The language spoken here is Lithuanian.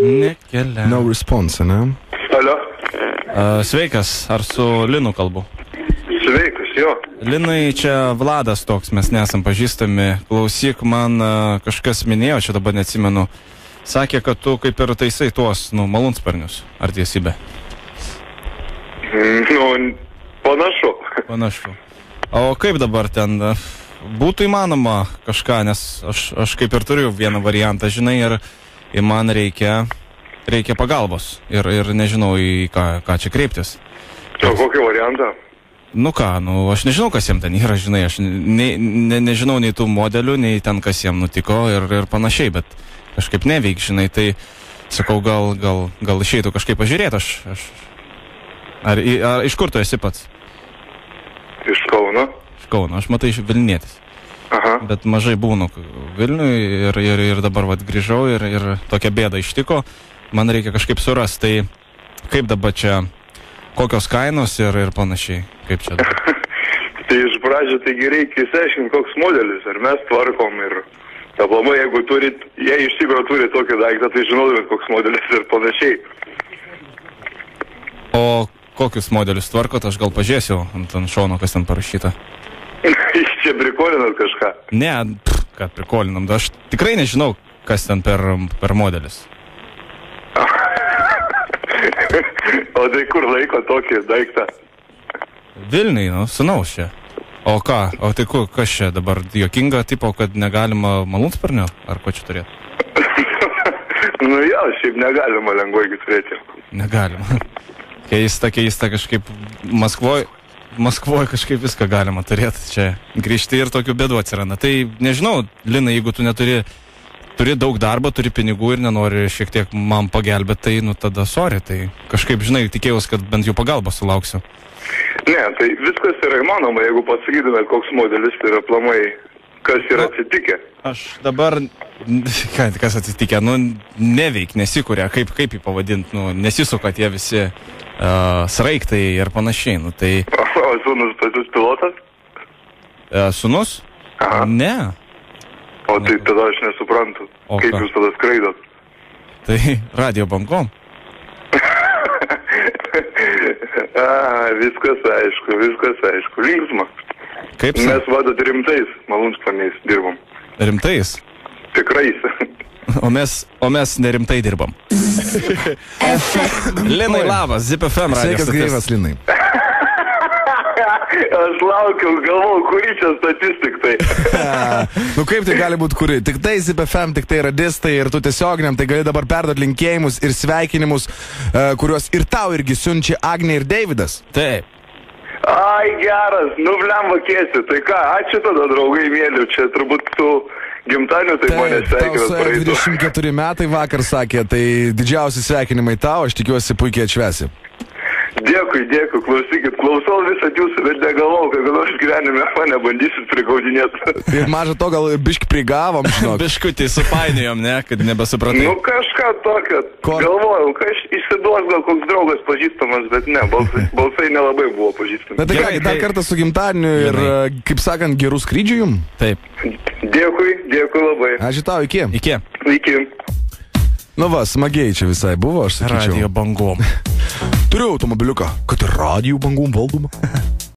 Nekelia. No response, ne? Alio. Sveikas, ar su Linu kalbu? Sveikas, jo. Linai, čia Vladas toks, mes nesam pažįstami. Klausyk, man kažkas minėjo, čia dabar neatsimenu. Sakė, kad tu kaip ir taisai tuos, malūnsparnius. Ar tiesybė? Panašu. Panašu. O kaip dabar ten būtų įmanoma kažką, nes aš kaip ir turiu vieną variantą, žinai, ir man reikia pagalbos. Ir nežinau, į ką čia kreiptis. O kokį variantą? Aš nežinau, kas jiem ten yra, žinai, aš nežinau nei tų modelių, nei ten, kas jiem nutiko ir panašiai, bet kažkaip neveik, žinai, tai sakau, gal išeitų kažkaip pažiūrėti, Ar iš kur tu esi pats? Iš Kauno. Iš Kauno, aš matai iš Vilnietis. Aha. Bet mažai būnu Vilniui ir dabar grįžau ir tokia bėda ištiko, man reikia kažkaip surasti, tai kaip dabar čia, kokios kainos ir panašiai, kaip čia dabar? Tai iš pradžio taigi reikia įsiaiškinti, koks modelis, ar mes tvarkom ir aplamai, jeigu jie iš tikrųjų turi tokį daiktą, tai žinodami, koks modelis ir panašiai. O kokius modelius tvarkot, aš gal pažiūrėsiu ant šono, kas ten parašyta. Iš čia prikolinat kažką? Ne, kad prikolinam, aš tikrai nežinau, kas ten per modelis. O tai kur laiko tokį daiktą? Vilniui, sūnaus čia. O ką? O tai kas čia dabar juokinga tipo, kad negalima malūnsparnio? Ar ko čia turėtų? Jo, šiaip negalima lengvai turėti. Negalima. Keista kažkaip Maskvoje kažkaip viską galima turėti. Čia grįžti ir tokių bėdų atsiranda. Tai nežinau, Lina, jeigu tu turi daug darbo, turi pinigų ir nenori šiek tiek man pagelbėti, tai tada sorry. Tai kažkaip, žinai, tikėjausi, kad bent jau pagalbą sulauksiu. Ne, tai viskas yra įmanoma, jeigu pasakytumėt, koks modelis, tai yra aplamai, kas yra atsitikę. Aš dabar, kas atsitikę, neveik, nesikūrė, kaip jį pavadinti, nesisuka tie visi sraigtai ir panašiai, tai... O sūnus pasis pilotas? Sūnus? Aha. Ne. O tai tada aš nesuprantu, kaip jūs tada skraidot? Tai radio bangom. Viskas aišku, linksma. Kaip mes vadat rimtais malūnsparniais dirbam. Rimtais? Tikrais. O mes nerimtai dirbam. Linai, labas, ZipFM radijas. Sveikas gyvas, Linai. Aš laukiau, galvau, kuri čia statistik tai. Kaip tai gali būti kuri? Tik tai ZipFM, tik tai radistai ir tu tiesioginiam, tai gali dabar perduoti linkėjimus ir sveikinimus, kuriuos ir tau irgi siunčia Agnė ir Deividas. Taip. Ai, geras, blemba kėsi. Tai ką, ačiū tada, draugai mėliu, čia turbūt tu gimtadieniu tai mane sveikinat praeitų. 24 metai vakar sakė, tai didžiausi sveikinimai tau, aš tikiuosi puikiai atšvesi. Dėkui, klausykit, klausau visat jūsų, bet negalvau, kad gal aš gyvenime mane bandysit prigaudinėti. Ir maža to, gal biškį prigavom, žinok. Biškutį supainėjom, ne, kad nebesupratai. Kažką tokio, galvojau, kad išsiduos gal koks draugas pažįstamas, bet ne, balsai nelabai buvo pažįstami. Bet tai ką, dar kartą su gimtadieniu ir, kaip sakant, gerų skrydžių jum? Taip. Dėkui labai. Ačiū tau, iki. Iki. Smagiai čia visai buvo, aš sakyčiau. Radio bangom. Turiu automobiliuką, kad ir radio bangom valdoma.